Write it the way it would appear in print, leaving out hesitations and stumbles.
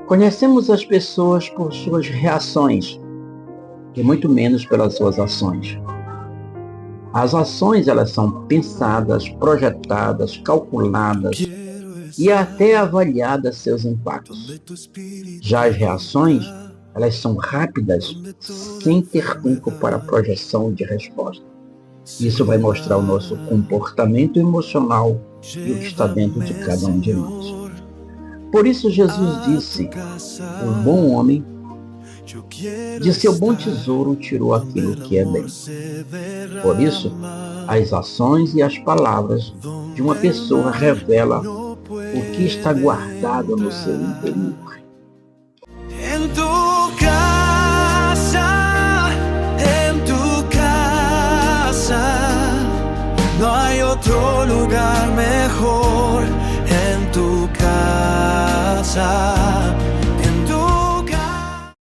Conhecemos as pessoas por suas reações e muito menos pelas suas ações. As ações, elas são pensadas, projetadas, calculadas e até avaliadas seus impactos. Já as reações, elas são rápidas, sem ter tempo para projeção de resposta. Isso vai mostrar o nosso comportamento emocional e o que está dentro de cada um de nós. Por isso Jesus disse, o bom homem de seu bom tesouro tirou aquilo que é bem. Por isso, as ações e as palavras de uma pessoa revelam o que está guardado no seu interior. En tu casa, no hay otro lugar mejor. En tu casa.